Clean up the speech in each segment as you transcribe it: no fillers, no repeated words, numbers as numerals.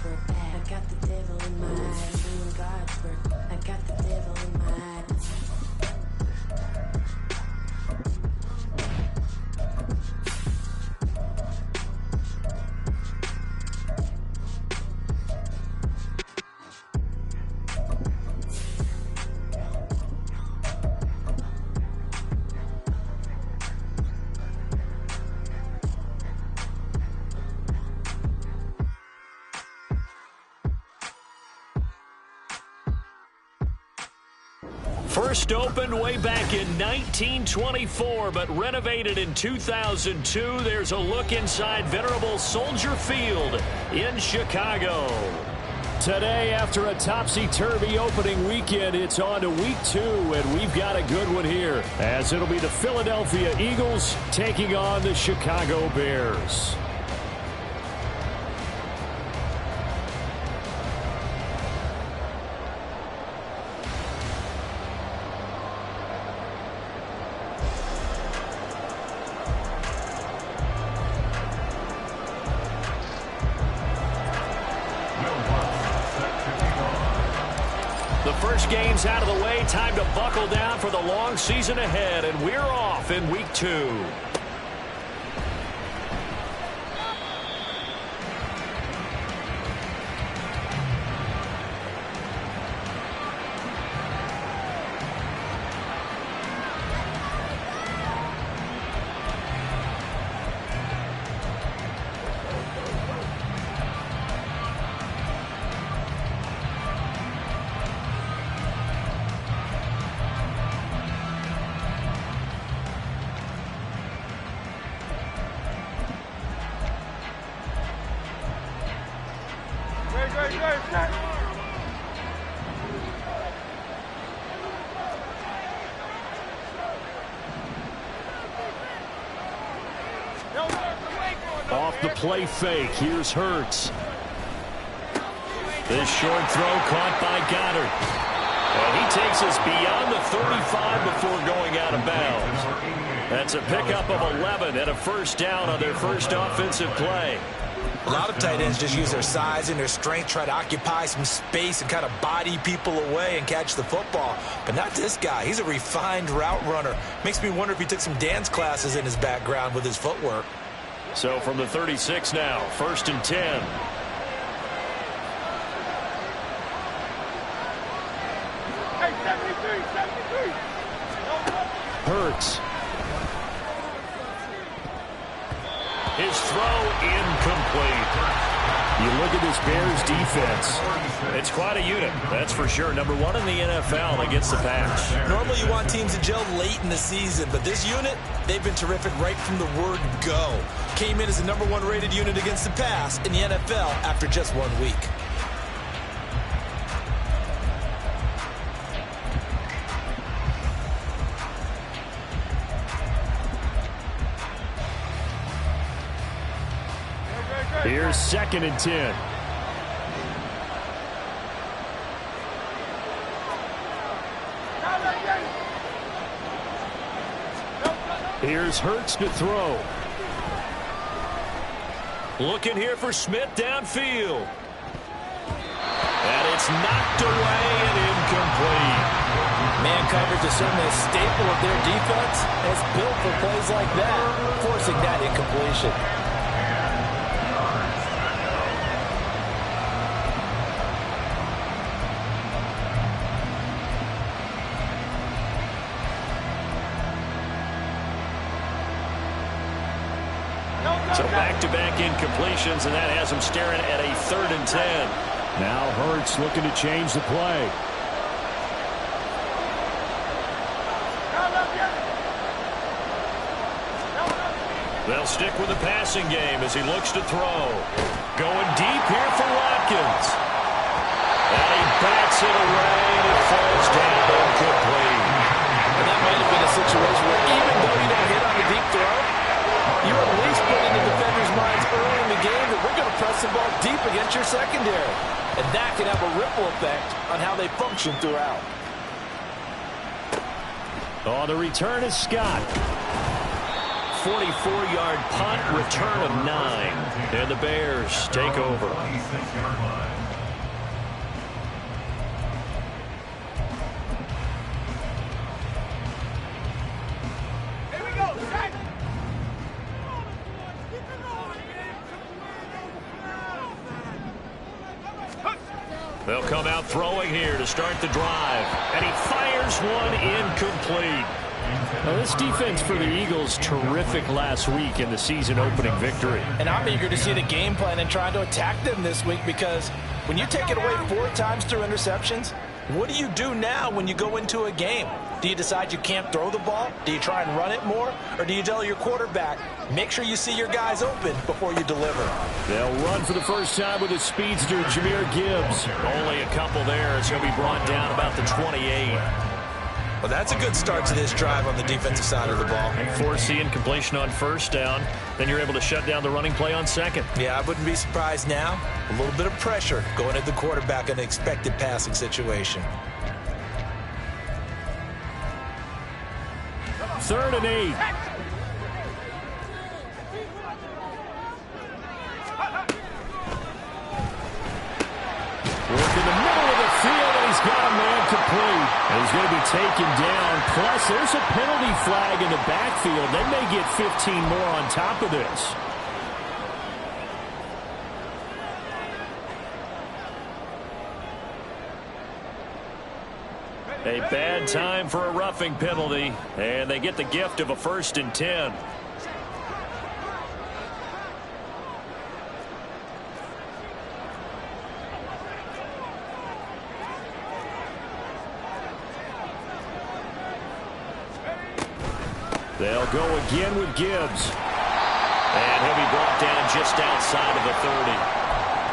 work. I got the devil in my eyes. Doing God's work. I got the devil in my eyes. First opened way back in 1924, but renovated in 2002. There's a look inside venerable Soldier Field in Chicago. Today, after a topsy-turvy opening weekend, it's on to week 2, and we've got a good one here, as it'll be the Philadelphia Eagles taking on the Chicago Bears. The first game's out of the way. Time to buckle down for the long season ahead, and we're off in week 2. Off the play fake, here's Hurts. This short throw caught by Goddard. And he takes us beyond the 35 before going out of bounds. That's a pickup of 11 and a first down on their first offensive play. A lot of tight ends just use their size and their strength, try to occupy some space and kind of body people away and catch the football. But not this guy. He's a refined route runner. Makes me wonder if he took some dance classes in his background with his footwork. So from the 36 now, 1st and 10. Hurts. His throw incomplete. You look at this Bears defense. It's quite a unit, that's for sure. Number 1 in the NFL against the pass. Normally you want teams to gel late in the season, but this unit, they've been terrific right from the word go. Came in as the number 1 rated unit against the pass in the NFL after just 1 week. Here's 2nd and 10. Here's Hurts to throw. Looking here for Smith downfield. And it's knocked away and incomplete. Man coverage is certainly a staple of their defense, and it's built for plays like that, forcing that incompletion. So back-to-back incompletions, and that has him staring at a 3rd and 10. Now Hurts looking to change the play. They'll stick with the passing game as he looks to throw. Going deep here for Watkins. And he bats it away, and it falls down incomplete. And that might have been a situation where even though you don't hit on the deep throw, you at least put in the defenders' minds early in the game that we're going to press the ball deep against your secondary. And that can have a ripple effect on how they function throughout. Oh, the return is Scott. 44-yard punt, return of 9. And the Bears take over. They'll come out throwing here to start the drive. And he fires one incomplete. Now, this defense for the Eagles, terrific last week in the season-opening victory. And I'm eager to see the game plan and trying to attack them this week, because when you take it away 4 times through interceptions, what do you do now when you go into a game? Do you decide you can't throw the ball? Do you try and run it more? Or do you tell your quarterback, make sure you see your guys open before you deliver? They'll run for the first time with a speedster, Jahmyr Gibbs. Only a couple there as he'll be brought down about the 28. Well, that's a good start to this drive on the defensive side of the ball. Force the incompletion on first down. Then you're able to shut down the running play on second. Yeah, I wouldn't be surprised now. A little bit of pressure going at the quarterback in an expected passing situation. 3rd and 8. Work in the middle of the field, and he's got a man complete. And he's going to be taken down. Plus, there's a penalty flag in the backfield. They may get 15 more on top of this. A bad time for a roughing penalty, and they get the gift of a 1st and 10. They'll go again with Gibbs. And he'll be brought down just outside of the 30.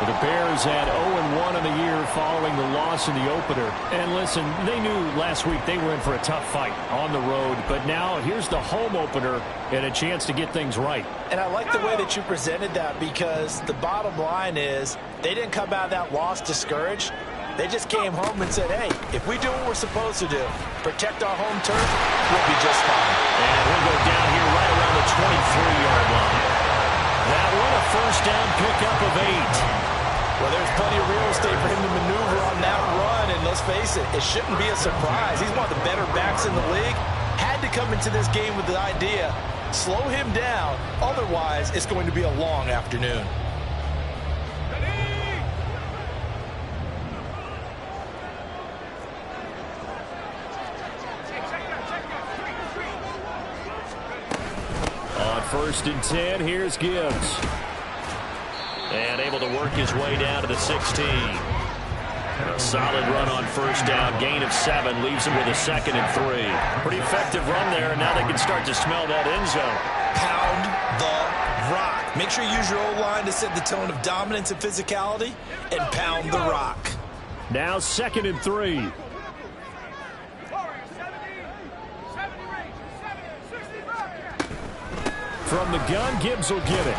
The Bears had 0-1 in the year following the loss in the opener. And listen, they knew last week they were in for a tough fight on the road. But now here's the home opener and a chance to get things right. And I like the way that you presented that, because the bottom line is they didn't come out of that loss discouraged. They just came home and said, hey, if we do what we're supposed to do, protect our home turf, we'll be just fine. And we'll go down here right around the 23-yard line. That one, a first down pickup of 8. Well, there's plenty of real estate for him to maneuver on that run, and let's face it, it shouldn't be a surprise. He's one of the better backs in the league. Had to come into this game with the idea, slow him down, otherwise it's going to be a long afternoon. On 1st and 10, here's Gibbs. And able to work his way down to the 16. A solid run on first down. Gain of 7 leaves him with a 2nd and 3. Pretty effective run there, and now they can start to smell that end zone. Pound the rock. Make sure you use your O-line to set the tone of dominance and physicality, and pound the rock. Now 2nd and 3. From the gun, Gibbs will get it.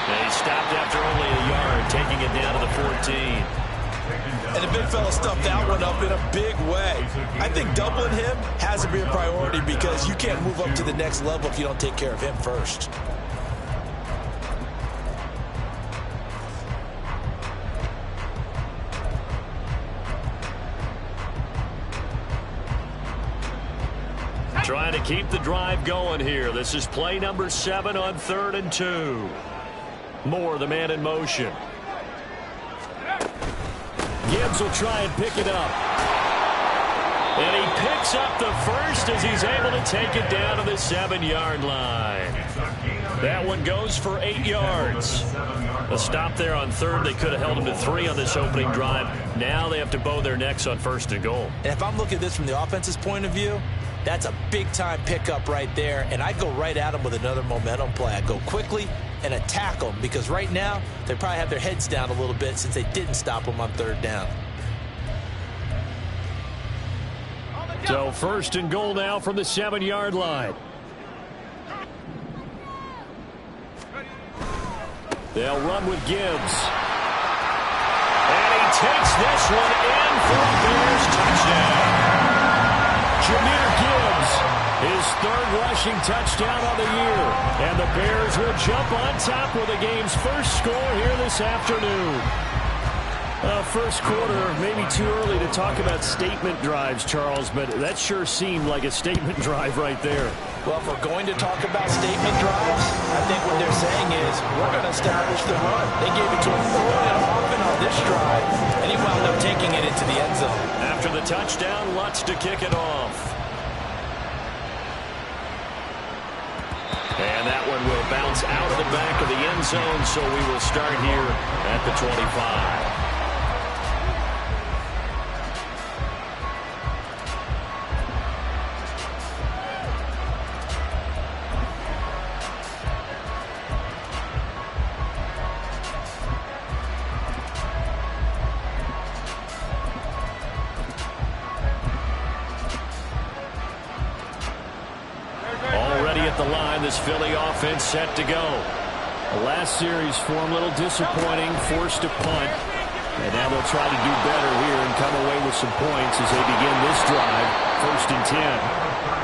And he stopped after only a yard, taking it down to the 14. And the big fella stuffed that one up in a big way. I think doubling him has to be a priority, because you can't move up to the next level if you don't take care of him first. Trying to keep the drive going here. This is play number 7 on 3rd and 2. Moore, the man in motion. Gibbs will try and pick it up. And he picks up the first as he's able to take it down to the 7-yard line. That one goes for 8 yards. A stop there on 3rd. They could have held him to 3 on this opening drive. Now they have to bow their necks on 1st and goal. And if I'm looking at this from the offense's point of view, that's a big-time pickup right there, and I go right at them with another momentum play. I go quickly and attack them, because right now they probably have their heads down a little bit since they didn't stop them on 3rd down. So 1st and goal now from the 7-yard line. They'll run with Gibbs. And he takes this one in for a Bears touchdown. Jahmyr Gibbs His third rushing touchdown on the year. And the Bears will jump on top with the game's first score here this afternoon. First quarter, maybe too early to talk about statement drives, Charles, but that sure seemed like a statement drive right there. Well, if we're going to talk about statement drives, I think what they're saying is we're going to establish the run. They gave it to him early and often on this drive, and he wound up taking it into the end zone. After the touchdown, Lutz to kick it off. And that one will bounce out of the back of the end zone, so we will start here at the 25. At the line, this Philly offense set to go. The last series for him, a little disappointing, forced to punt. And now they'll try to do better here and come away with some points as they begin this drive. 1st and 10.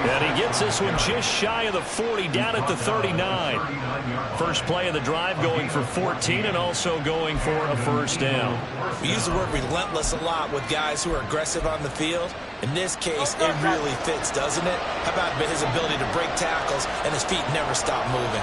And he gets this one just shy of the 40, down at the 39. First play of the drive going for 14 and also going for a first down. We use the word relentless a lot with guys who are aggressive on the field. In this case, it really fits, doesn't it? How about his ability to break tackles and his feet never stop moving?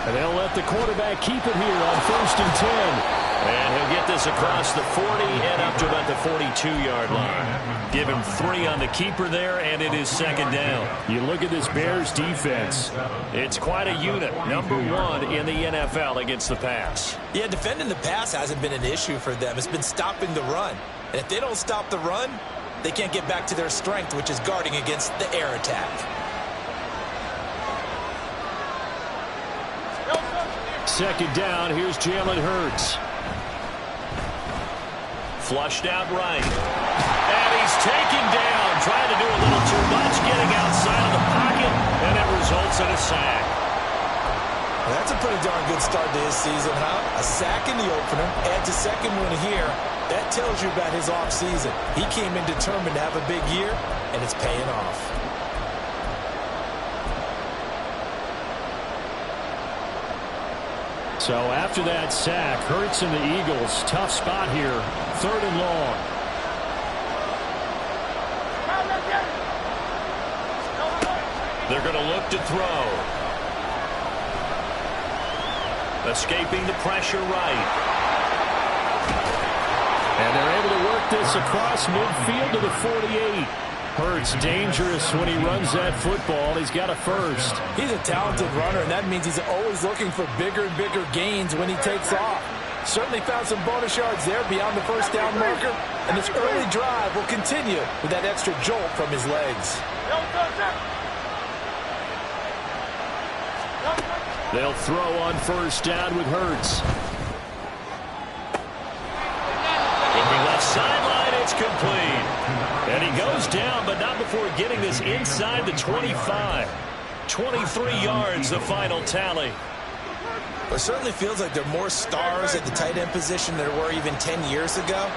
And they'll let the quarterback keep it here on 1st and 10. And he'll get this across the 40 and up to about the 42-yard line. Give him 3 on the keeper there, and it is 2nd down. You look at this Bears defense. It's quite a unit. Number 1 in the NFL against the pass. Yeah, defending the pass hasn't been an issue for them. It's been stopping the run. And if they don't stop the run, they can't get back to their strength, which is guarding against the air attack. Second down, here's Jalen Hurts. Flushed out right. And he's taken down, trying to do a little too much, getting outside of the pocket, and it results in a sack. Well, that's a pretty darn good start to his season, huh? A sack in the opener, adds a second one here. That tells you about his offseason. He came in determined to have a big year, and it's paying off. So after that sack, Hurts and the Eagles, tough spot here, 3rd and long. They're going to look to throw. Escaping the pressure right. And they're able to work this across midfield to the 48. Hurts dangerous when he runs that football. He's got a first. He's a talented runner, and that means he's always looking for bigger and bigger gains when he takes off. Certainly found some bonus yards there beyond the first down marker, and this early drive will continue with that extra jolt from his legs. They'll throw on first down with Hurts. Looking left sideline, it's complete. And he goes down, but not before getting this inside the 25. 23 yards, the final tally. It certainly feels like there are more stars at the tight end position than there were even 10 years ago.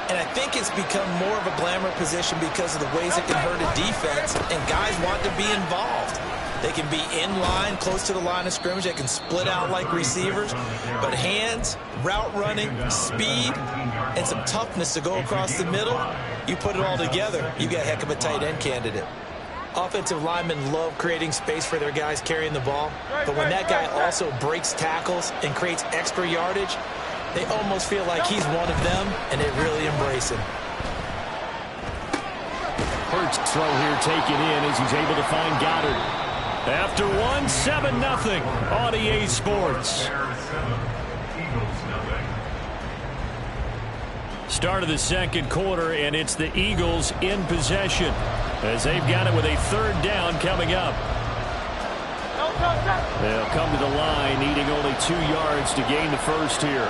And I think it's become more of a glamour position because of the ways it can hurt a defense, and guys want to be involved. They can be in line, close to the line of scrimmage. They can split out like receivers. But hands, route running, speed, and some toughness to go across the middle, you put it all together, you got a heck of a tight end candidate. Offensive linemen love creating space for their guys carrying the ball. But when that guy also breaks tackles and creates extra yardage, they almost feel like he's one of them, and they really embrace him. Hurts throw here taken in as he's able to find Goddard. After 1, 7-0 on EA Sports. Start of the second quarter, and it's the Eagles in possession as they've got it with a 3rd down coming up. They'll come to the line, needing only 2 yards to gain the first here.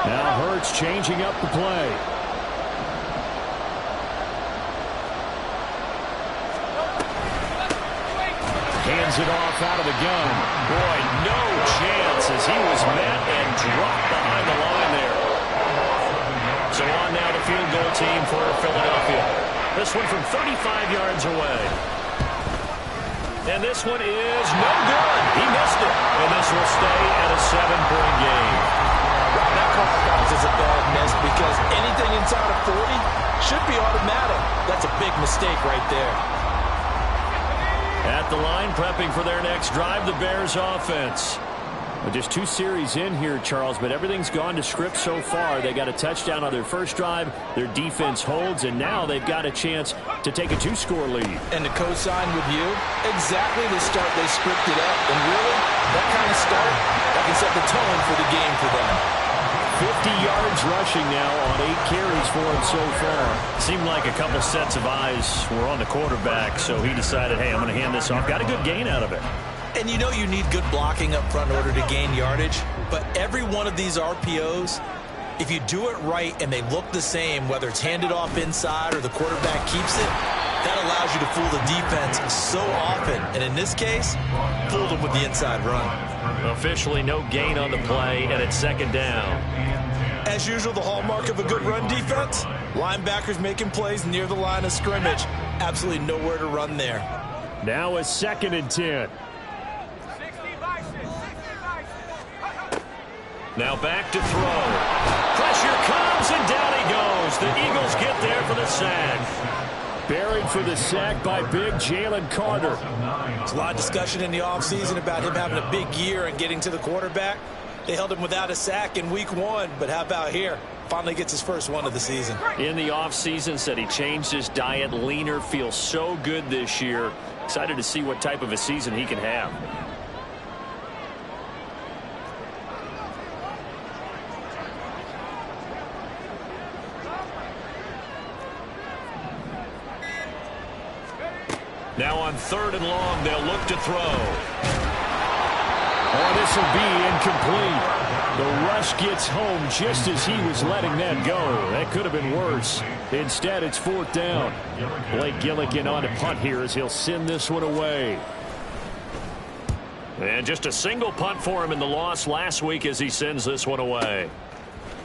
Now Hurts changing up the play. Hands Hands it off out of the gun. Boy, no chance as he was met and dropped behind the line there. So on now the field goal team for Philadelphia. This one from 35 yards away. And this one is no good. He missed it. And this will stay at a 7-point game. That qualifies as a bad miss because anything inside of 40 should be automatic. That's a big mistake right there. At the line, prepping for their next drive, the Bears offense. Well, just 2 series in here, Charles, but everything's gone to script so far. They got a touchdown on their first drive. Their defense holds, and now they've got a chance to take a 2-score lead. And to co-sign with you, exactly the start they scripted up. And really, that kind of start, that can set the tone for the game for them. 50 yards rushing now on 8 carries for him so far. Seemed like a couple sets of eyes were on the quarterback, so he decided, hey, I'm going to hand this off. Got a good gain out of it. And you know you need good blocking up front in order to gain yardage, but every one of these RPOs, if you do it right and they look the same, whether it's handed off inside or the quarterback keeps it, that allows you to fool the defense so often. And in this case, fooled them with the inside run. Officially no gain on the play, and it's second down. As usual, the hallmark of a good run defense, linebackers making plays near the line of scrimmage. Absolutely nowhere to run there. Now a 2nd and 10. Now back to throw. Pressure comes, and down he goes. The Eagles get there for the sack. Buried for the sack by big Jalen Carter. There's a lot of discussion in the offseason about him having a big year and getting to the quarterback. They held him without a sack in week 1, but how about here? Finally gets his first one of the season. In the offseason, said he changed his diet, leaner, feels so good this year. Excited to see what type of a season he can have. Now on 3rd and long, they'll look to throw. Oh, this will be incomplete. The rush gets home just as he was letting that go. That could have been worse. Instead, it's 4th down. Blake Gillikin on a punt here as he'll send this one away. And just a single punt for him in the loss last week as he sends this one away.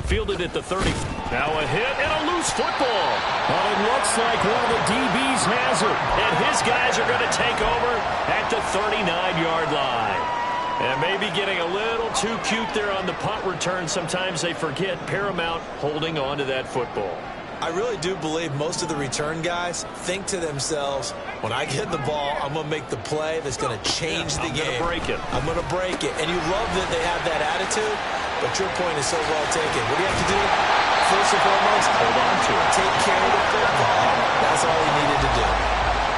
Fielded at the 30. Now a hit and a loose football. Well, it looks like one of the DBs has it. And his guys are going to take over at the 39-yard line. And maybe getting a little too cute there on the punt return. Sometimes they forget paramount holding on to that football. I really do believe most of the return guys think to themselves, when I get the ball, I'm going to make the play that's going to change the game. I'm going to break it. I'm going to break it. And you love that they have that attitude, but your point is so well taken. What do you have to do? First and foremost, hold on to it. Take care of the football. That's all he needed to do.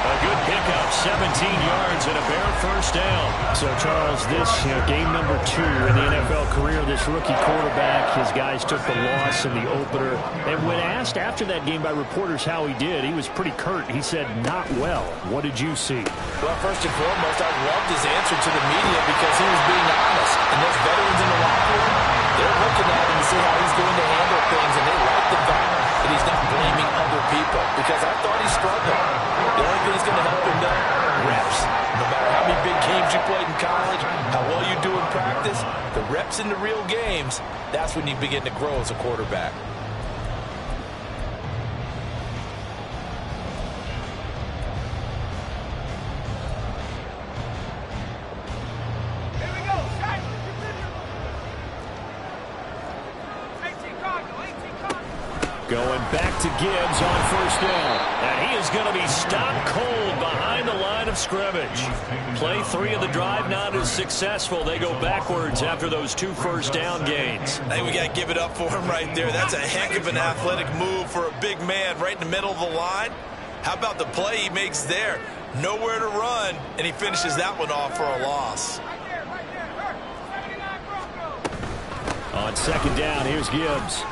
A good pickup, 17 yards and a Bear first down. So, Charles, this game number 2 in the NFL career, this rookie quarterback, his guys took the loss in the opener. And when asked after that game by reporters how he did, he was pretty curt. He said, not well. What did you see? Well, first and foremost, I loved his answer to the media because he was being honest. And those veterans in the locker room, they're looking at him to see how he's going to handle things, and they like the fact that he's not blaming other people because I thought he struggled. The only thing that's going to help him now, reps. No matter how many big games you played in college, how well you do in practice, the reps in the real games, that's when you begin to grow as a quarterback. Going back to Gibbs on first down. And he is going to be stopped cold behind the line of scrimmage. Play 3 of the drive not as successful. They go backwards after those 2 first down gains. I think we got to give it up for him right there. That's a heck of an athletic move for a big man right in the middle of the line. How about the play he makes there? Nowhere to run, and he finishes that one off for a loss. On second down, here's Gibbs.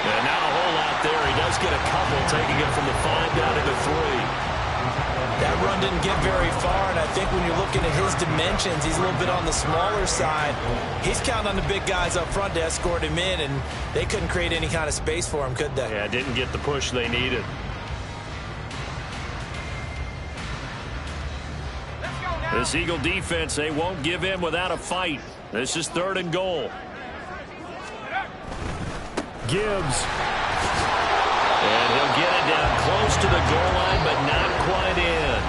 And not a whole lot there. He does get a couple, taking it from the 5 down to the 3. That run didn't get very far, and I think when you're looking at his dimensions, he's a little bit on the smaller side. He's counting on the big guys up front to escort him in, and they couldn't create any kind of space for him, could they? Yeah, didn't get the push they needed. This Eagle defense, they won't give in without a fight. This is 3rd and goal. Gibbs. And he'll get it down close to the goal line, but not quite in.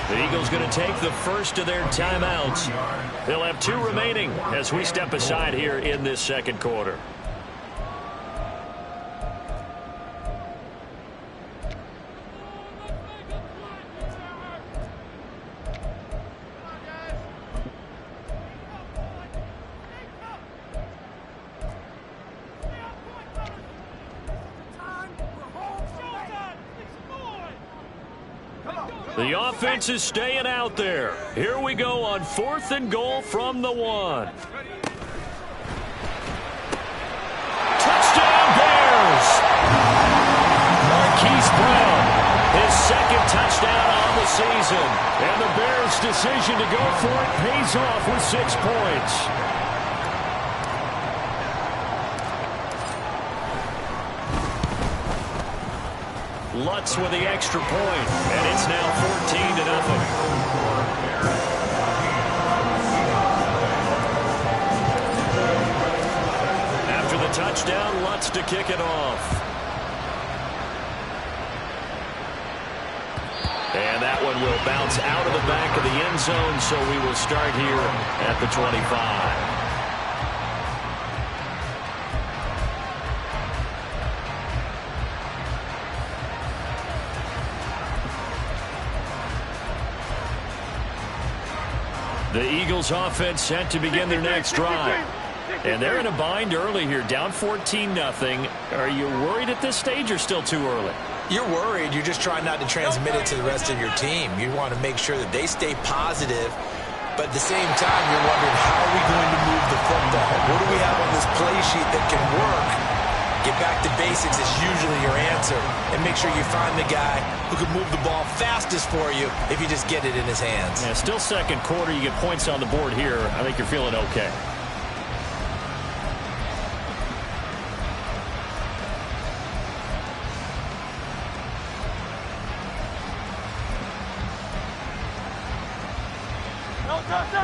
The Eagles going to take the first of their timeouts. They'll have 2 remaining as we step aside here in this second quarter. The offense is staying out there. Here we go on 4th and goal from the 1. Touchdown Bears! Marquise Brown, his 2nd touchdown on the season. And the Bears' decision to go for it pays off with 6 points. Lutz with the extra point, and it's now 14-0. After the touchdown, Lutz to kick it off. And that one will bounce out of the back of the end zone, so we will start here at the 25. The Eagles offense set to begin their next drive. And they're in a bind early here, down 14-0. Are you worried at this stage or still too early? You're worried. You're just trying not to transmit it to the rest of your team. You want to make sure that they stay positive. But at the same time, you're wondering, how are we going to move the football? What do we have on this play sheet that can work? Get back to basics is usually your answer. And make sure you find the guy who can move the ball fastest for you if you just get it in his hands. Yeah, still second quarter. You get points on the board here. I think you're feeling okay.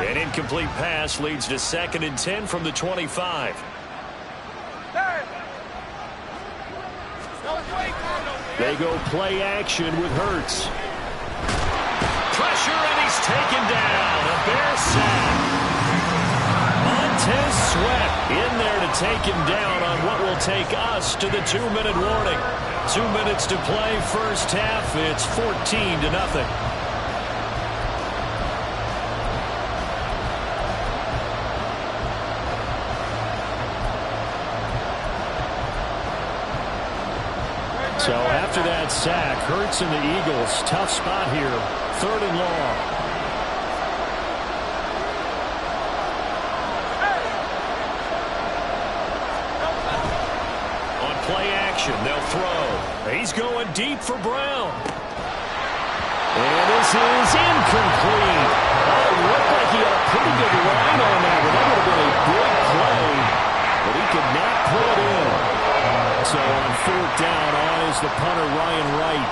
An incomplete pass leads to 2nd and 10 from the 25. They go play action with Hurts. Pressure, and he's taken down. A Bear sack. Montez Sweat in there to take him down on what will take us to the 2-minute warning. 2 minutes to play first half. It's 14-0. So after that sack, Hurts and the Eagles, tough spot here. 3rd and long. On play action, they'll throw. He's going deep for Brown. And this is incomplete. Oh, it looked like he had a pretty good line on that one. That would have been a big play, but he could not pull it in. So on 4th down, on is the punter, Ryan Wright.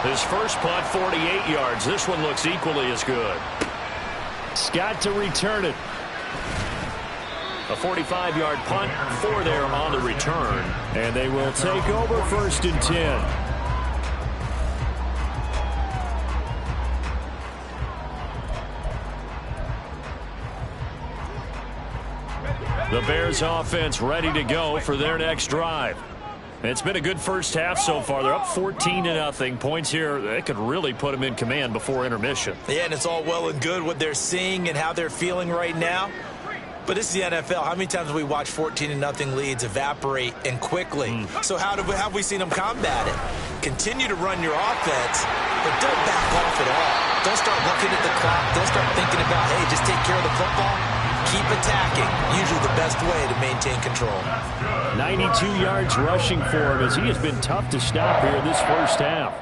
His first punt, 48 yards. This one looks equally as good. Scott to return it. A 45-yard punt, 4 there on the return. And they will take over 1st and 10. The Bears offense ready to go for their next drive. It's been a good first half so far. They're up 14-0. Points here, they could really put them in command before intermission. Yeah, and it's all well and good what they're seeing and how they're feeling right now. But this is the NFL. How many times have we watched 14-0 leads evaporate and quickly? So have we seen them combat it? Continue to run your offense, but don't back off at all. Don't start looking at the clock. Don't start thinking about, hey, just take care of the football. Keep attacking. Usually the best way to maintain control. 92 yards rushing for him as he has been tough to stop here this first half.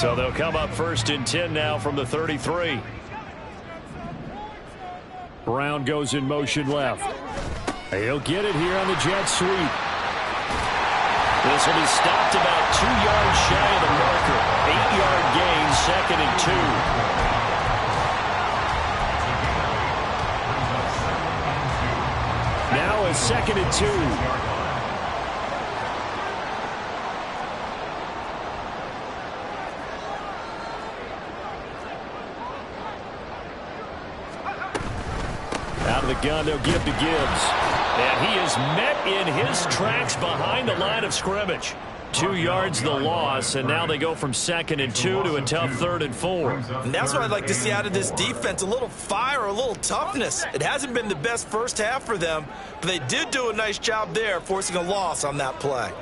So they'll come up 1st and 10 now from the 33. Brown goes in motion left. He'll get it here on the jet sweep. This will be stopped about 2 yards shy of the marker. 8-yard gain, 2nd and 2. Now a 2nd and 2. Out of the gun, they'll give to Gibbs. And he is met in his tracks behind the line of scrimmage. 2 yards the loss, and now they go from 2nd and 2 to a tough 3rd and 4. And that's what I'd like to see out of this defense, a little fire, a little toughness. It hasn't been the best first half for them, but they did do a nice job there, forcing a loss on that play.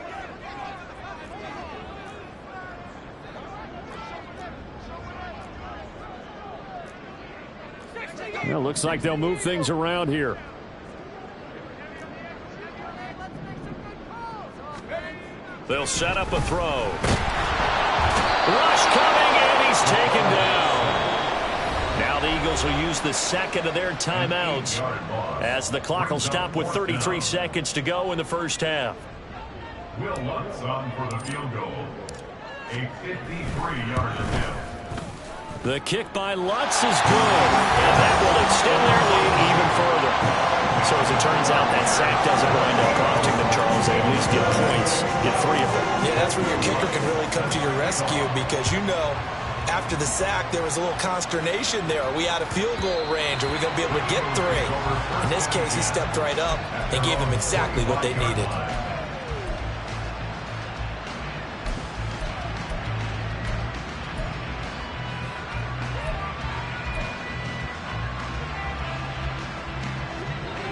Well, looks like they'll move things around here. They'll set up a throw. Rush coming, and he's taken down. Now the Eagles will use the second of their timeouts as the clock will stop with 33 seconds to go in the first half. Will Lutz on for the field goal. A 53-yard attempt. The kick by Lutz is good, and that will extend their lead even further. So as it turns out, that sack doesn't wind up costing them, Charles. They at least get points in 3 of them. Yeah, that's where your kicker can really come to your rescue because, you know, after the sack, there was a little consternation there. Are we out of field goal range? Are we going to be able to get 3? In this case, he stepped right up and gave them exactly what they needed.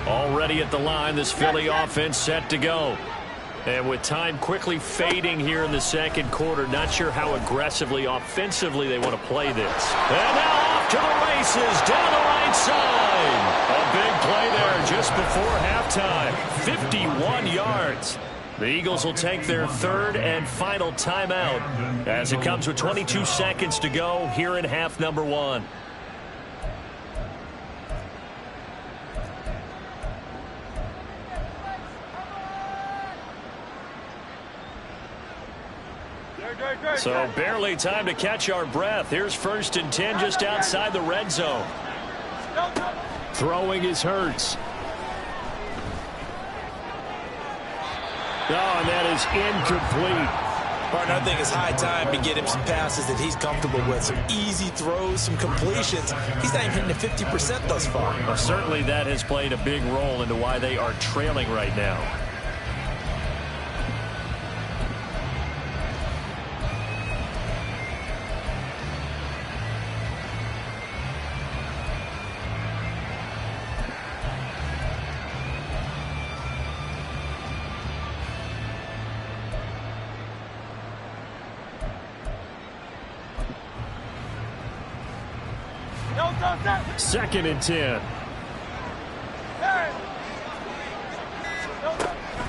Already at the line, this Philly offense set to go. And with time quickly fading here in the second quarter, not sure how aggressively, offensively they want to play this. And now off to the races, down the right side. A big play there just before halftime. 51 yards. The Eagles will take their 3rd and final timeout as it comes with 22 seconds to go here in half number 1. So barely time to catch our breath. Here's 1st and 10 just outside the red zone. Throwing is Hurts. Oh, and that is incomplete. Martin, I think it's high time to get him some passes that he's comfortable with. Some easy throws, some completions. He's not even hitting the 50% thus far. Well, certainly that has played a big role into why they are trailing right now. Second and 10.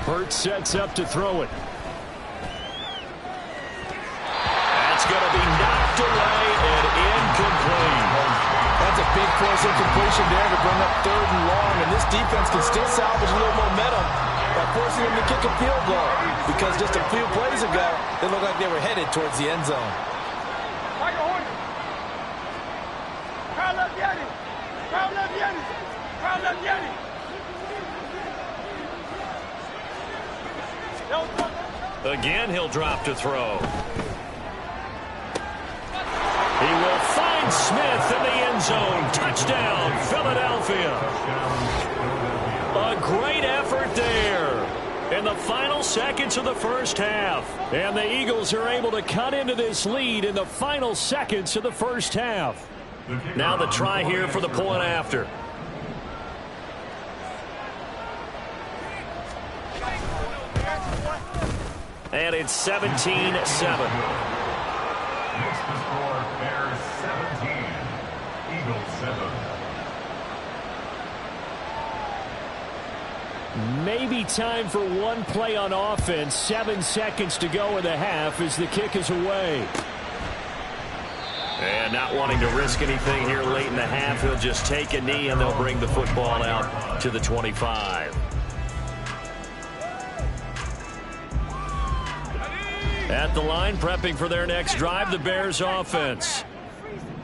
Hurts sets up to throw it. That's going to be knocked away and incomplete. That's a big force incompletion there to bring up 3rd and long, and this defense can still salvage a little momentum by forcing them to kick a field goal because just a few plays ago, they looked like they were headed towards the end zone. Again, he'll drop to throw. He will find Smith in the end zone. Touchdown, Philadelphia. A great effort there in the final seconds of the first half. And the Eagles are able to cut into this lead in the final seconds of the first half. Now the try here for the point after. And it's 17-7. Makes the score Bears 17, Eagles 7. Maybe time for one play on offense. 7 seconds to go in the half as the kick is away. And not wanting to risk anything here late in the half, he'll just take a knee and they'll bring the football out to the 25. At the line, prepping for their next drive, the Bears offense.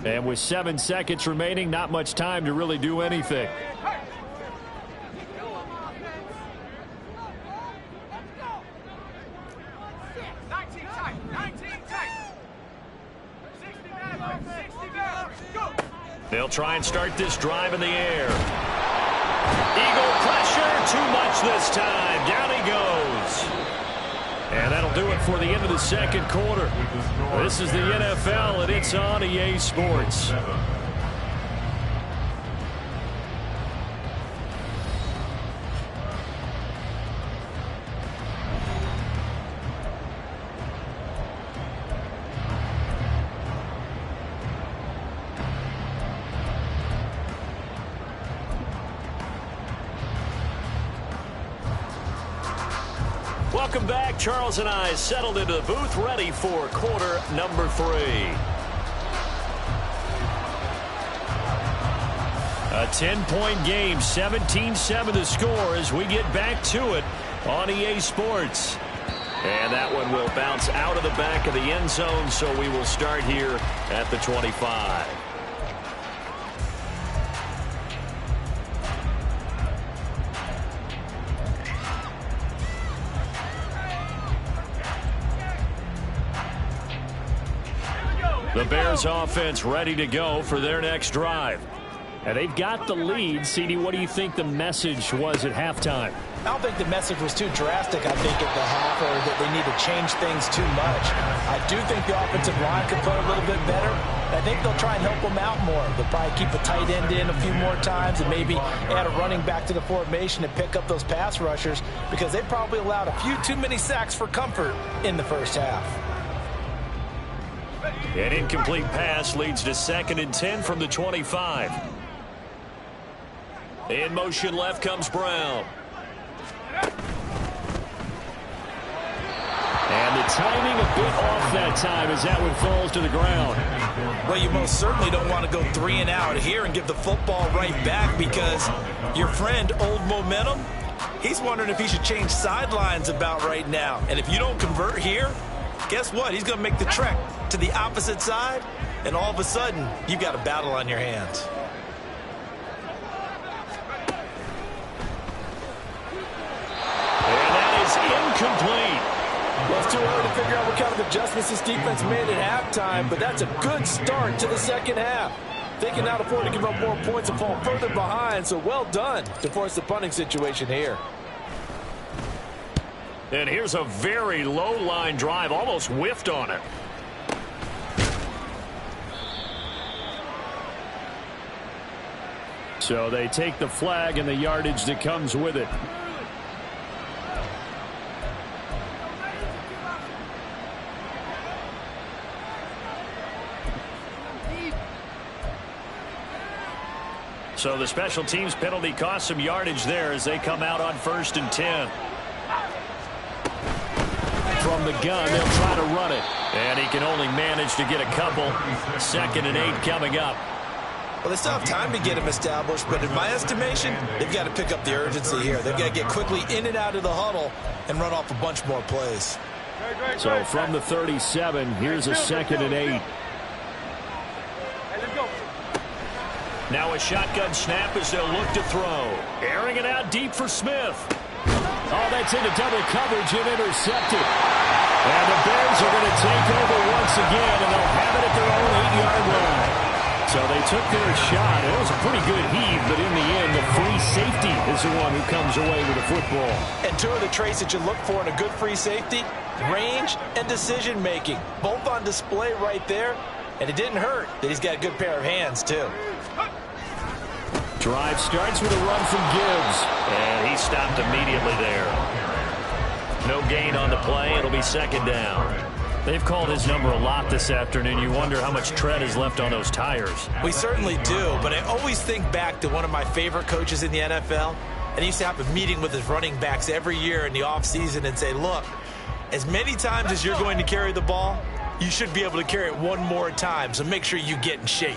And with 7 seconds remaining, not much time to really do anything. They'll try and start this drive in the air. Eagle pressure, too much this time. Down he goes. And that'll do it for the end of the second quarter. This is the NFL, and it's on EA Sports. Welcome back. Charles and I settled into the booth, ready for quarter number 3. A 10-point game, 17-7 the score as we get back to it on EA Sports. And that one will bounce out of the back of the end zone, so we will start here at the 25. The Bears offense ready to go for their next drive. And they've got the lead. CD, what do you think the message was at halftime? I don't think the message was too drastic, I think, at the half, or that they need to change things too much. I do think the offensive line could play a little bit better. I think they'll try and help them out more. They'll probably keep a tight end in a few more times and maybe add a running back to the formation and pick up those pass rushers, because they probably allowed a few too many sacks for comfort in the first half. An incomplete pass leads to 2nd and 10 from the 25. In motion left comes Brown. And the timing a bit off that time as that one falls to the ground. Well, you most certainly don't want to go 3 and out here and give the football right back, because your friend, Old Momentum, he's wondering if he should change sidelines about right now. And if you don't convert here, guess what? He's going to make the trek to the opposite side, and all of a sudden, you've got a battle on your hands. And that is incomplete. Well, it's too early to figure out what kind of adjustments this defense made at halftime, but that's a good start to the second half. They can now afford to give up more points and fall further behind, so well done to force the punting situation here. And here's a very low line drive, almost whiffed on it. So they take the flag and the yardage that comes with it. So the special teams penalty cost some yardage there as they come out on 1st and 10. From the gun, they'll try to run it. And he can only manage to get a couple. 2nd and 8 coming up. Well, they still have time to get him established, but in my estimation, they've got to pick up the urgency here. They've got to get quickly in and out of the huddle and run off a bunch more plays. So from the 37, here's a 2nd and 8. Now a shotgun snap as they'll look to throw. Airing it out deep for Smith. Oh, that's into double coverage and intercepted. And the Bears are going to take over once again, and they'll have it at their own 8-yard line. So they took their shot. It was a pretty good heave, but in the end, the free safety is the one who comes away with the football. And 2 of the traits that you look for in a good free safety, range and decision-making, both on display right there. And it didn't hurt that he's got a good pair of hands, too. Drive starts with a run from Gibbs. And he stopped immediately there. No gain on the play. It'll be 2nd down. They've called his number a lot this afternoon. You wonder how much tread is left on those tires. We certainly do, but I always think back to one of my favorite coaches in the NFL, and he used to have a meeting with his running backs every year in the offseason and say, look, as many times as you're going to carry the ball, you should be able to carry it one more time, so make sure you get in shape.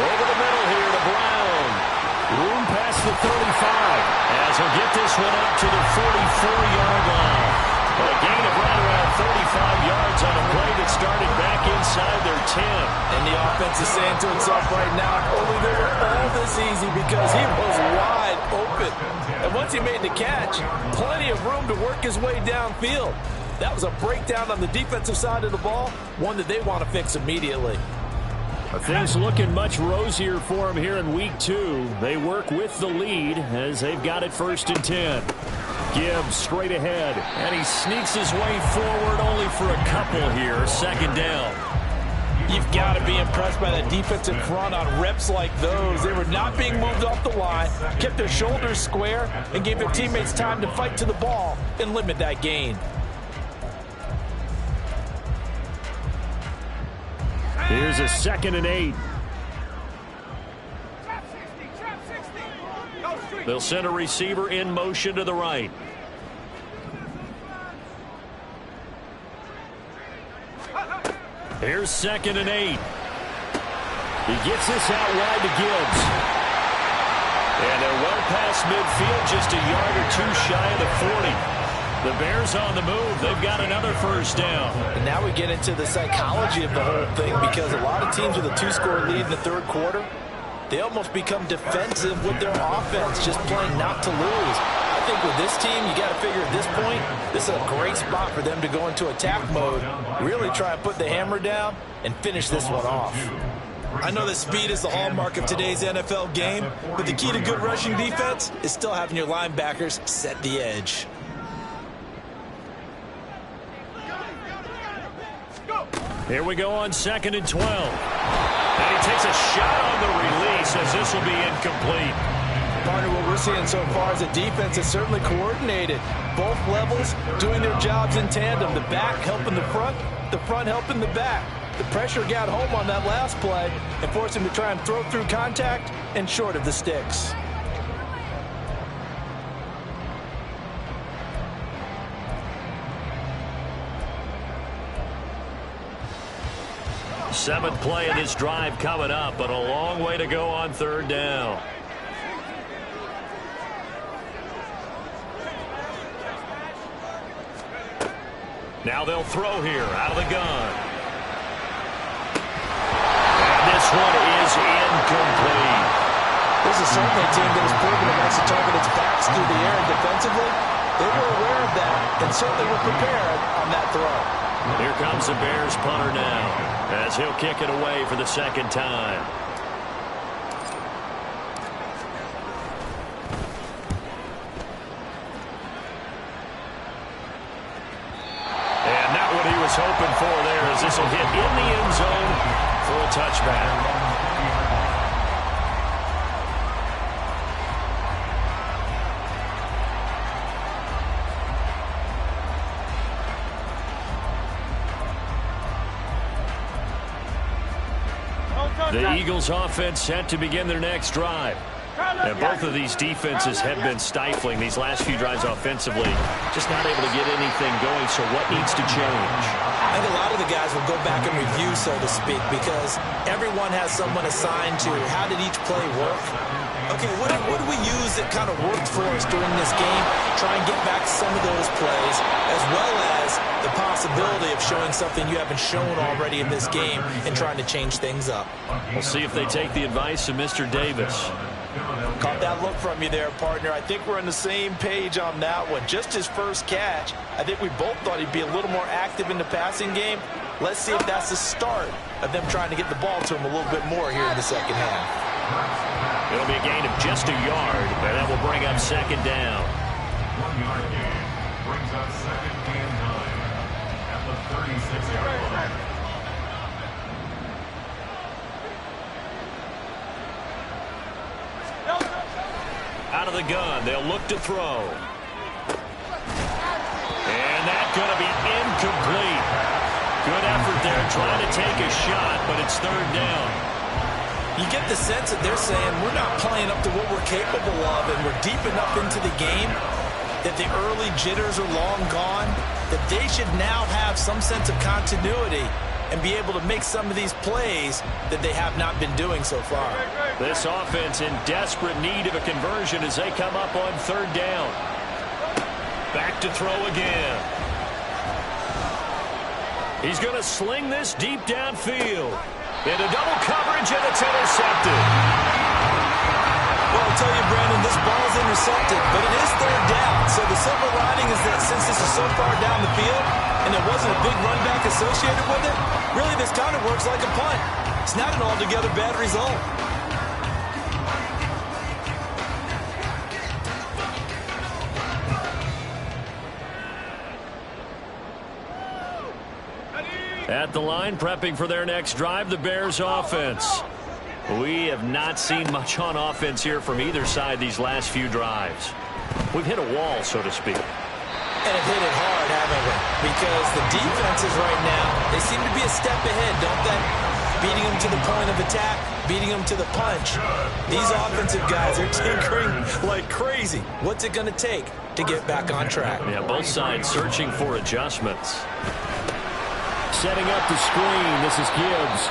Over the middle here to Brown. this one up to the 44-yard line. But a gain of right around 35 yards on a play that started back inside their 10. And the offense is saying to itself right now, only they were all this easy because he was wide open. And once he made the catch, plenty of room to work his way downfield. That was a breakdown on the defensive side of the ball, one that they want to fix immediately. Things looking much rosier for him here in week 2. They work with the lead as they've got it 1st and 10. Gibbs straight ahead, and he sneaks his way forward only for a couple here. 2nd down. You've got to be impressed by that defensive front on reps like those. They were not being moved off the line, kept their shoulders square, and gave their teammates time to fight to the ball and limit that gain. Here's a 2nd and 8. They'll send a receiver in motion to the right. Here's 2nd and 8. He gets this out wide to Gibbs. And they're well past midfield, just a yard or two shy of the 40. The Bears on the move. They've got another 1st down. And now we get into the psychology of the whole thing, because a lot of teams with a 2-score lead in the 3rd quarter, they almost become defensive with their offense, just playing not to lose. I think with this team, you got to figure at this point, this is a great spot for them to go into attack mode, really try and put the hammer down and finish this one off. I know that speed is the hallmark of today's NFL game, but the key to good rushing defense is still having your linebackers set the edge. Here we go on 2nd and 12. And he takes a shot on the release as this will be incomplete. Partner, what we're seeing so far is a defense is certainly coordinated. Both levels doing their jobs in tandem. The back helping the front helping the back. The pressure got home on that last play and forced him to try and throw through contact and short of the sticks. Seventh play of this drive coming up, but a long way to go on 3rd down. Now they'll throw here out of the gun. And this one is incomplete. This is certainly a team that has proven it likes to target its backs through the air defensively. They were aware of that and certainly were prepared on that throw. Here comes the Bears punter now, as he'll kick it away for the 2nd time. And not what he was hoping for there, as this will hit in the end zone for a touchback. The Eagles offense set to begin their next drive. And both of these defenses have been stifling these last few drives offensively. Just not able to get anything going, so what needs to change? I think a lot of the guys will go back and review, so to speak, because everyone has someone assigned to how did each play work. Okay, what do we use that kind of worked for us during this game? Try and get back some of those plays, as well as the possibility of showing something you haven't shown already in this game and trying to change things up. We'll see if they take the advice of Mr. Davis. Caught that look from you there, partner. I think we're on the same page on that one. Just his first catch, I think we both thought he'd be a little more active in the passing game. Let's see if that's the start of them trying to get the ball to him a little bit more here in the 2nd half. It'll be a gain of just a yard, and that will bring up 2nd down. 1-yard gain brings up 2nd and 9 at the 36-yard line. Out of the gun, they'll look to throw. And that's going to be incomplete. Good effort there trying to take a shot, but it's 3rd down. You get the sense that they're saying we're not playing up to what we're capable of, and we're deep enough into the game that the early jitters are long gone, that they should now have some sense of continuity and be able to make some of these plays that they have not been doing so far. This offense in desperate need of a conversion as they come up on 3rd down. Back to throw again. He's going to sling this deep downfield. Into double coverage, and it's intercepted. Well, I'll tell you, Brandon, this ball is intercepted, but it is third down. So the silver lining is that since this is so far down the field and there wasn't a big run back associated with it, really this kind of works like a punt. It's not an altogether bad result. At the line, prepping for their next drive, the Bears offense. We have not seen much on offense here from either side these last few drives. We've hit a wall, so to speak. And have hit it hard, haven't we? Because the defenses right now, they seem to be a step ahead, don't they? Beating them to the point of attack, beating them to the punch. These offensive guys are tinkering like crazy. What's it going to take to get back on track? Yeah, both sides searching for adjustments. Setting up the screen. This is Gibbs.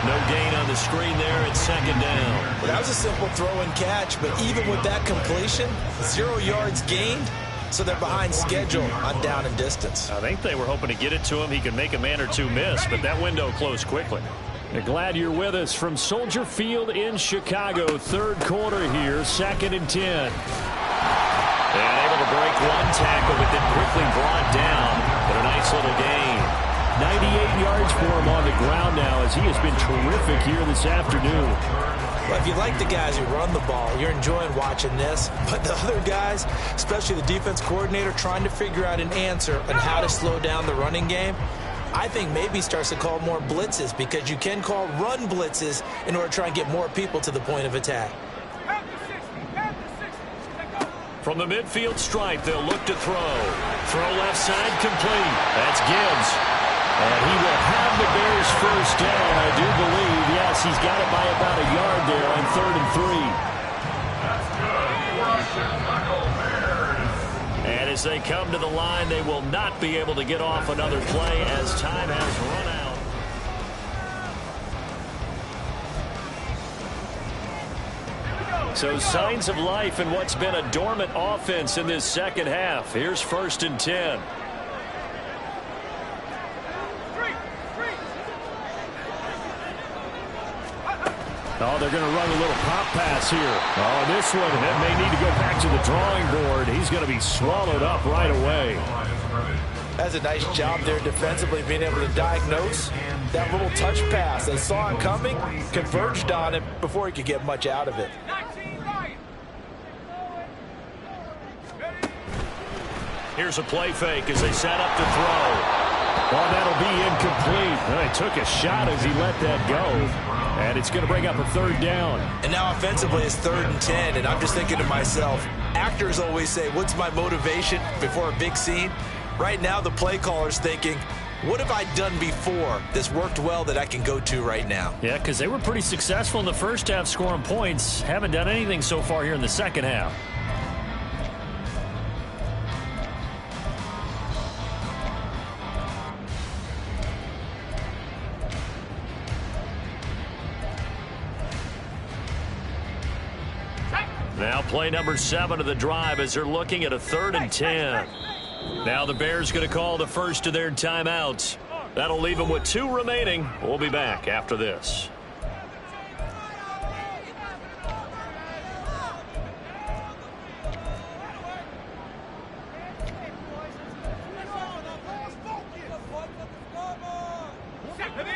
No gain on the screen there. It's second down. Well, that was a simple throw and catch, but even with that completion, 0 yards gained, so they're behind schedule on down and distance. I think they were hoping to get it to him. He could make a man or two miss, but that window closed quickly. Glad you're with us from Soldier Field in Chicago. Third quarter here, 2nd and 10. And able to break one tackle, but then quickly brought down. But a nice little gain. 98 yards for him on the ground now as he has been terrific here this afternoon. Well, if you like the guys who run the ball, you're enjoying watching this. But the other guys, especially the defense coordinator, trying to figure out an answer on how to slow down the running game, I think maybe starts to call more blitzes because you can call run blitzes in order to try and get more people to the point of attack. From the midfield stripe, they'll look to throw. Throw left side complete. That's Gibbs. And he will have the Bears first down, I do believe. Yes, he's got it by about a yard there on 3rd and 3. And as they come to the line, they will not be able to get off another play as time has run out. So signs of life in what's been a dormant offense in this second half. Here's 1st and 10. Oh, they're going to run a little pop pass here. Oh, this one may need to go back to the drawing board. He's going to be swallowed up right away. That's a nice job there defensively, being able to diagnose that little touch pass. They saw it coming, converged on it before he could get much out of it. Here's a play fake as they set up to throw. Well, that'll be incomplete. Well, he took a shot as he let that go. And it's going to bring up a 3rd down. And now offensively it's 3rd and 10. And I'm just thinking to myself, actors always say, what's my motivation before a big scene? Right now the play caller's thinking, what have I done before this worked well that I can go to right now? Yeah, because they were pretty successful in the first half scoring points. Haven't done anything so far here in the second half. Now play number 7 of the drive as they're looking at a 3rd and 10. Now the Bears going to call the first of their timeouts. That'll leave them with 2 remaining. We'll be back after this.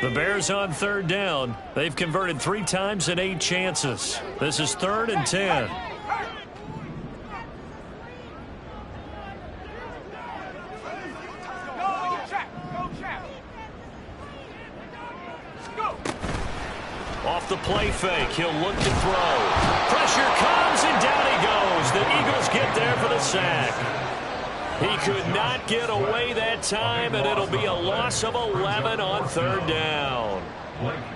The Bears on 3rd down. They've converted 3 times in 8 chances. This is 3rd and 10. Off the play fake, he'll look to throw. Pressure comes, and down he goes. The Eagles get there for the sack. He could not get away that time, and it'll be a loss of 11 on 3rd down.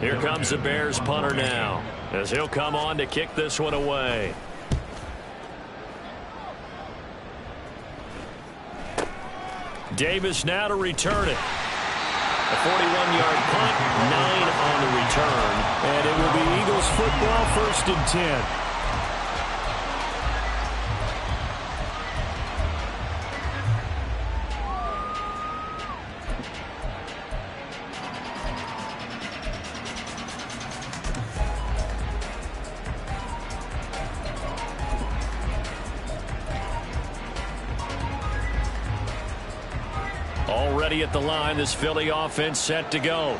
Here comes the Bears punter now, as he'll come on to kick this one away. Davis now to return it. A 41-yard punt, 9 on the return. And it will be Eagles football, 1st and 10. Already at the line, this Philly offense set to go.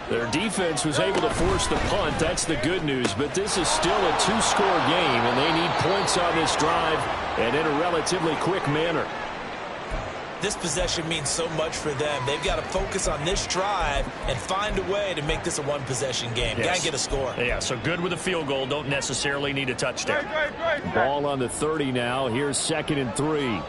Their defense was able to force the punt. That's the good news. But this is still a two-score game, and they need points on this drive and in a relatively quick manner. This possession means so much for them. They've got to focus on this drive and find a way to make this a one-possession game. Yes. Got to get a score. Yeah, so good with a field goal. Don't necessarily need a touchdown. Ball on the 30 now. Here's 2nd and 3.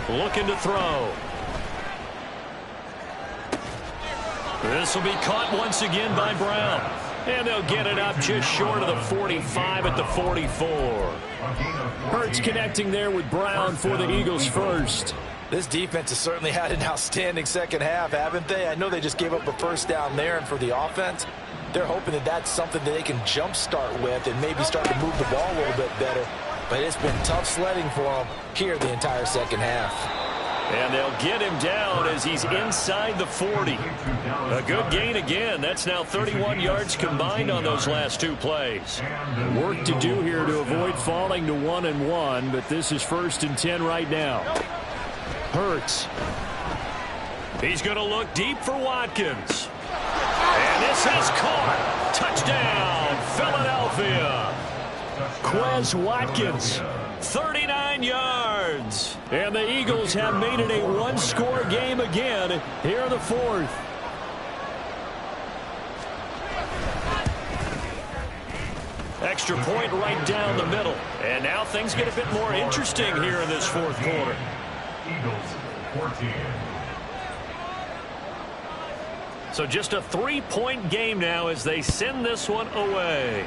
Looking to throw. This will be caught once again by Brown. And they'll get it up just short of the 45 at the 44. Hurts connecting there with Brown for the Eagles first. This defense has certainly had an outstanding second half, haven't they? I know they just gave up a first down there, and for the offense, they're hoping that that's something that they can jumpstart with and maybe start to move the ball a little bit better. But it's been tough sledding for them here the entire second half. And they'll get him down as he's inside the 40. A good gain again. That's now 31 yards combined on those last two plays. Work to do here to avoid falling to 1-1, but this is 1st and 10 right now. Hurts. He's going to look deep for Watkins. And this is caught. Touchdown, Philadelphia. Quez Watkins, 39 yards. And the Eagles have made it a one-score game again here in the 4th. Extra point right down the middle. And now things get a bit more interesting here in this 4th quarter. Eagles 14. So just a 3-point game now as they send this one away.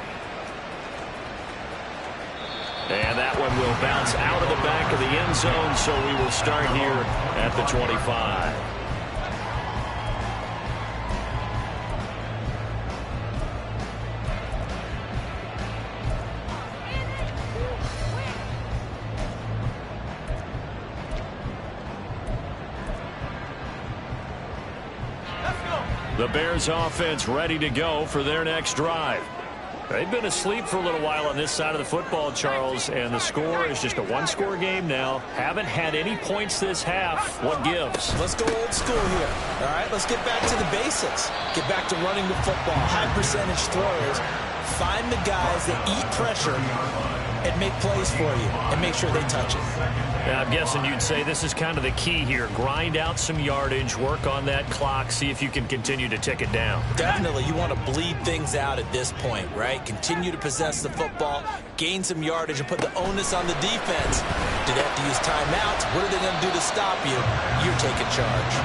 And that one will bounce out of the back of the end zone, so we will start here at the 25. The Bears offense ready to go for their next drive. They've been asleep for a little while on this side of the football, Charles, and the score is just a one-score game now. Haven't had any points this half. What gives? Let's go old school here. All right, let's get back to the basics. Get back to running the football, high-percentage throws. Find the guys that eat pressure and make plays for you and make sure they touch it. I'm guessing you'd say this is kind of the key here. Grind out some yardage, work on that clock, see if you can continue to tick it down. Definitely, you want to bleed things out at this point, right? Continue to possess the football, gain some yardage, and put the onus on the defense. Do they have to use timeouts? What are they going to do to stop you? You're taking charge.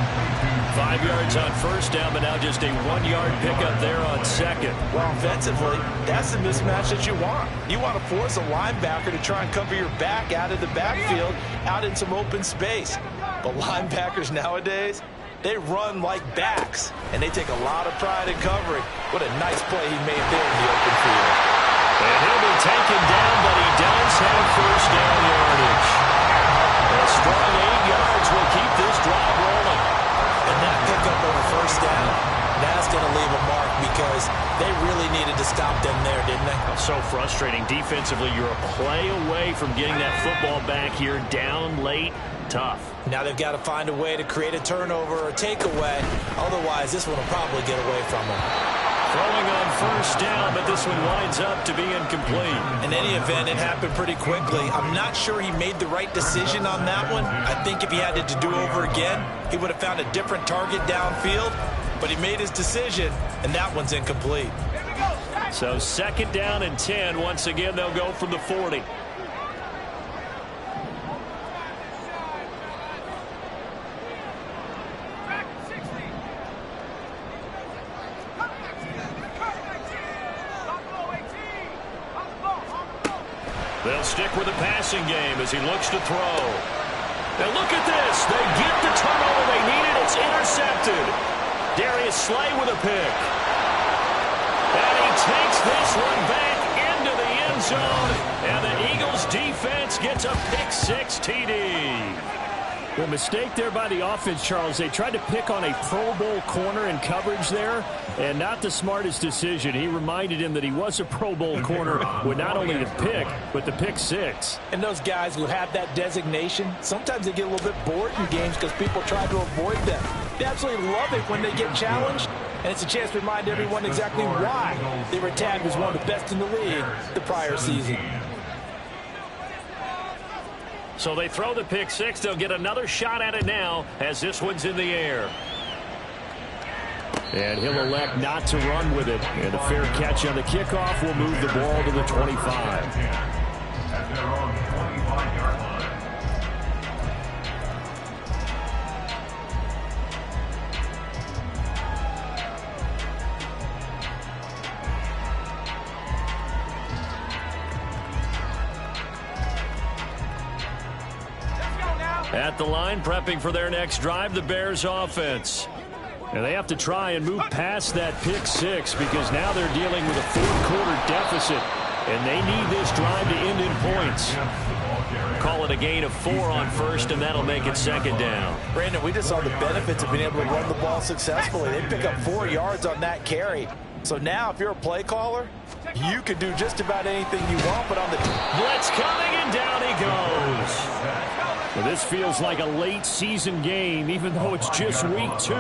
5 yards on first down, but now just a 1-yard pickup there on second. Well, offensively, that's the mismatch that you want. You want to force a linebacker to try and cover your back out of the backfield, out in some open space. But linebackers nowadays, they run like backs, and they take a lot of pride in covering. What a nice play he made there in the open field. And he'll be taken down, but he does have first down yardage. A strong 8 yards will keep this drive rolling. And that pickup over first down, that's going to leave a mark because they really needed to stop them there, didn't they? So frustrating. Defensively, you're a play away from getting that football back here. Down late, tough. Now they've got to find a way to create a turnover or a takeaway. Otherwise, this one will probably get away from them. Throwing on first down, but this one winds up to be incomplete. In any event, it happened pretty quickly. I'm not sure he made the right decision on that one. I think if he had it to do over again, he would have found a different target downfield. But he made his decision, and that one's incomplete. So 2nd down and 10. Once again, they'll go from the 40. They'll stick with the passing game as he looks to throw. Now look at this. They get the turnover they needed. It's intercepted. Darius Slay with a pick. And he takes this one back into the end zone. And the Eagles defense gets a pick-6 TD. Well, mistake there by the offense, Charles. They tried to pick on a Pro Bowl corner in coverage there, and not the smartest decision. He reminded him that he was a Pro Bowl corner with not only the pick, but the pick six. And those guys who have that designation, sometimes they get a little bit bored in games because people try to avoid them. They absolutely love it when they get challenged, and it's a chance to remind everyone exactly why they were tagged as one of the best in the league the prior season. So they throw the pick six. They'll get another shot at it now as this one's in the air. And he'll elect not to run with it. And a fair catch on the kickoff will move the ball to the 25. At their own 25-yard line. At the line, prepping for their next drive, the Bears offense. And they have to try and move past that pick six because now they're dealing with a fourth-quarter deficit, and they need this drive to end in points. Call it a gain of 4 on first, and that'll make it second down. Brandon, we just saw the benefits of being able to run the ball successfully. They pick up 4 yards on that carry. So now, if you're a play caller, you can do just about anything you want, but on the blitz coming, and down he goes. Well, this feels like a late season game, even though it's just week 2.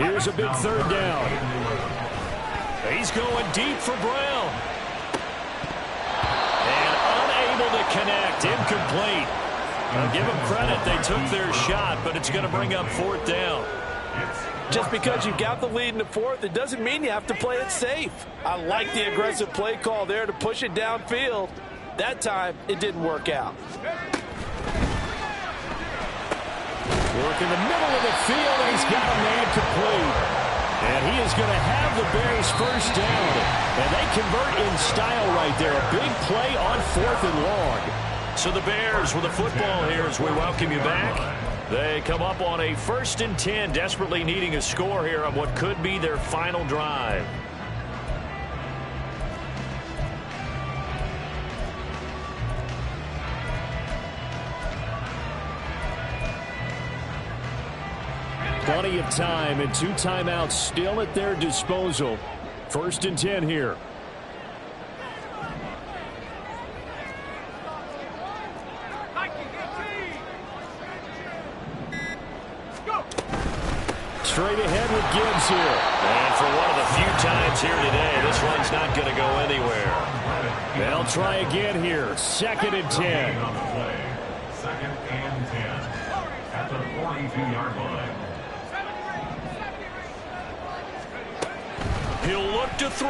Here's a big third down. He's going deep for Brown. And unable to connect, incomplete. I'll give them credit, they took their shot, but it's going to bring up fourth down. Just because you got the lead in the fourth, it doesn't mean you have to play it safe. I like the aggressive play call there to push it downfield. That time, it didn't work out. Work in the middle of the field, and he's got a man complete. And he is going to have the Bears first down. And they convert in style right there. A big play on 4th and long. So the Bears with the football here as we welcome you back. They come up on a 1st and 10, desperately needing a score here on what could be their final drive. Plenty of time and 2 timeouts still at their disposal. 1st and 10 here. Straight ahead with Gibbs here. And for one of the few times here today, this one's not going to go anywhere. They'll try again here. 2nd and 10. 2nd and 10 at the 42-yard line. He'll look to throw.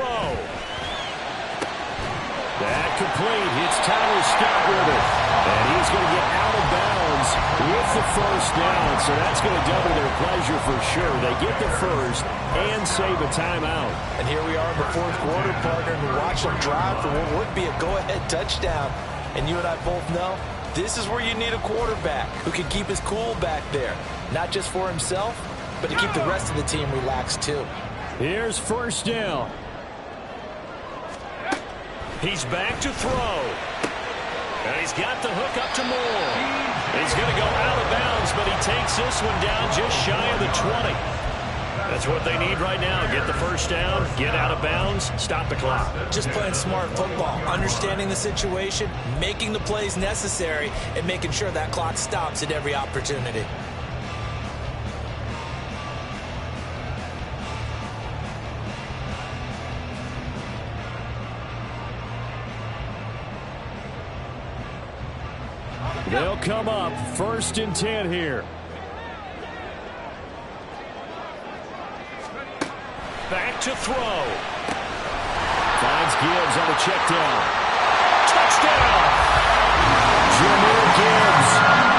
That complete. It's Tyler Scott with it. And he's going to get out of bounds with the first down. So that's going to double their pleasure for sure. They get the first and save a timeout. And here we are in the 4th quarter, partner, and we watch them drive for what would be a go-ahead touchdown. And you and I both know this is where you need a quarterback who can keep his cool back there. Not just for himself, but to keep the rest of the team relaxed too. Here's first down. He's back to throw. And he's got the hook up to Moore. He's going to go out of bounds, but he takes this one down just shy of the 20. That's what they need right now. Get the first down, get out of bounds, stop the clock. Just playing smart football, understanding the situation, making the plays necessary, and making sure that clock stops at every opportunity. They'll come up 1st and 10 here. Back to throw. Finds Gibbs on the check down. Touchdown! Jameer Gibbs.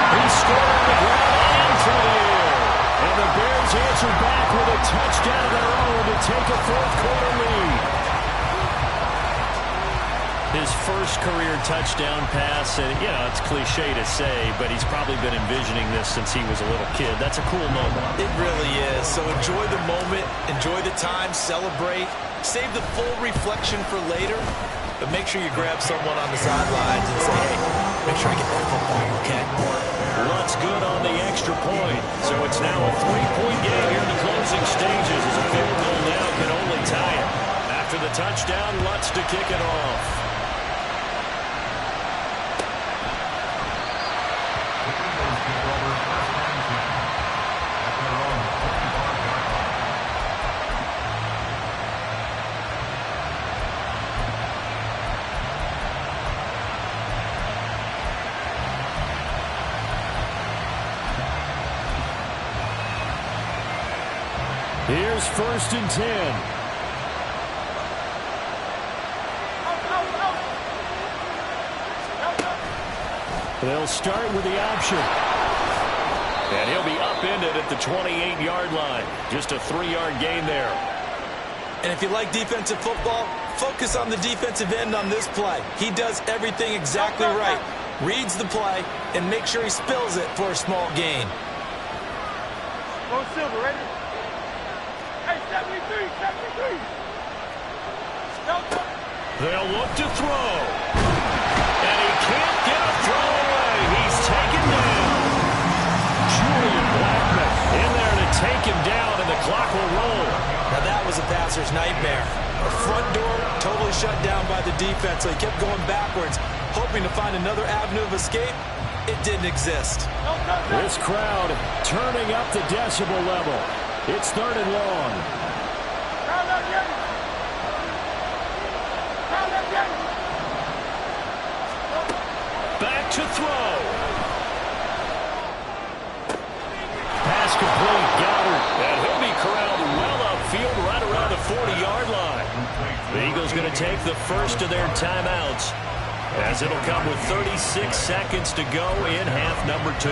He scored on the ground and through the air. And the Bears answer back with a touchdown of their own to take a 4th quarter lead. His first career touchdown pass, and, it's cliche to say, but he's probably been envisioning this since he was a little kid. That's a cool moment. It really is. So enjoy the moment, enjoy the time, celebrate, save the full reflection for later, but make sure you grab someone on the sidelines and say, hey, make sure I get that football, okay? Lutt's good on the extra point. So it's now a 3-point game here in the closing stages as a field goal now can only tie it. After the touchdown, Lutt's to kick it off. Here's 1st and 10. They'll start with the option. And he'll be upended at the 28-yard line. Just a 3-yard gain there. And if you like defensive football, focus on the defensive end on this play. He does everything exactly right. Reads the play and makes sure he spills it for a small gain. Go Silver, ready? Hey, 73, 73. They'll look to throw. And he can't get a throw away. He's taken down. Julian Blackman in there to take him down, and the clock will roll. Now that was a passer's nightmare. The front door totally shut down by the defense, so he kept going backwards, hoping to find another avenue of escape. It didn't exist. This crowd turning up the decibel level. It's 3rd and long. Back to throw. Pass complete. Goddard. And he'll be corralled well upfield right around the 40-yard line. The Eagles going to take the first of their timeouts, as it'll come with 36 seconds to go in half number 2.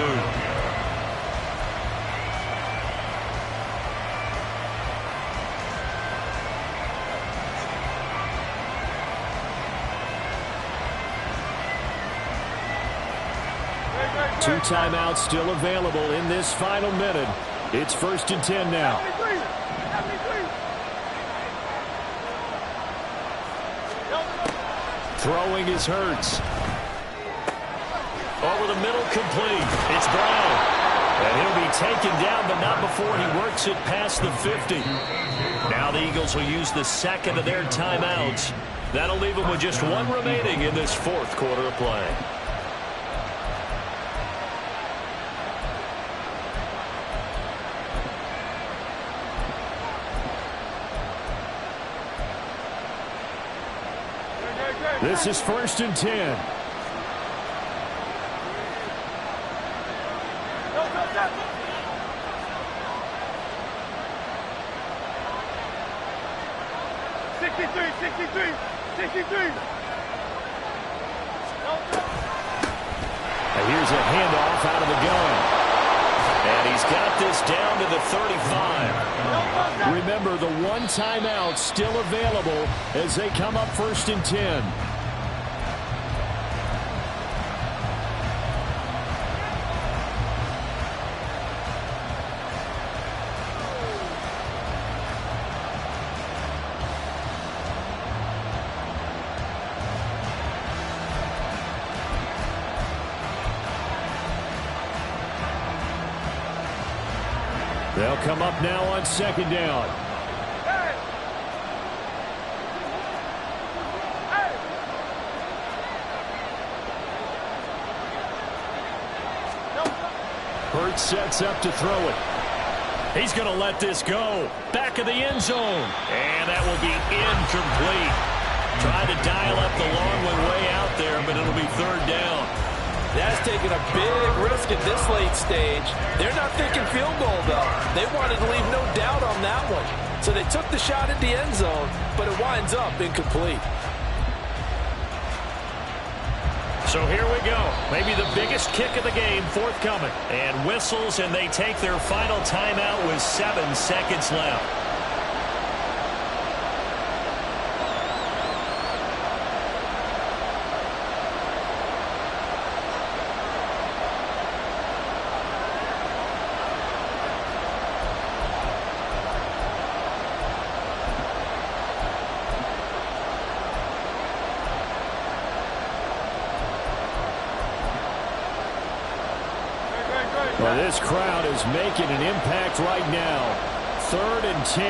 Two timeouts still available in this final minute. It's 1st and 10 now. Throwing is Hurts. Over the middle, complete. It's Brown. And he'll be taken down, but not before he works it past the 50. Now the Eagles will use the second of their timeouts. That'll leave them with just one remaining in this 4th quarter of play. This is 1st and 10. Here's a handoff out of the gun. And he's got this down to the 35. Remember, the one timeout still available as they come up 1st and 10. They'll come up now on 2nd down. Hurts sets up to throw it. He's going to let this go. Back of the end zone. And that will be incomplete. Tried to dial up the long one way out there, but it'll be 3rd down. That's taking a big risk at this late stage. They're not thinking field goal, though. They wanted to leave no doubt on that one. So they took the shot at the end zone, but it winds up incomplete. So here we go. Maybe the biggest kick of the game forthcoming. And whistles, and they take their final timeout with 7 seconds left. Well, this crowd is making an impact right now. 3rd and 10.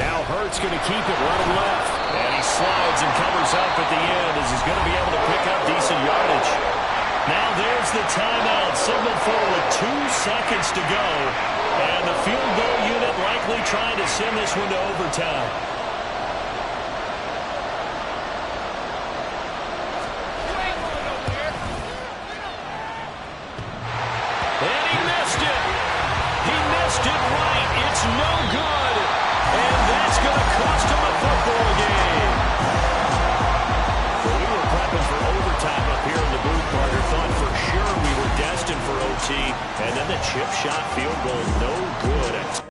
Now Hurts going to keep it running left. And he slides and covers up at the end as he's going to be able to pick up decent yardage. Now there's the timeout signaled for with 2 seconds to go. And the field goal unit likely trying to send this one to overtime. And he missed it. He missed it right. It's no good. And that's going to cost him a football game. Well, we were prepping for overtime up here in the booth, Carter. Thought for sure we were destined for OT. And then the chip shot field goal, no good.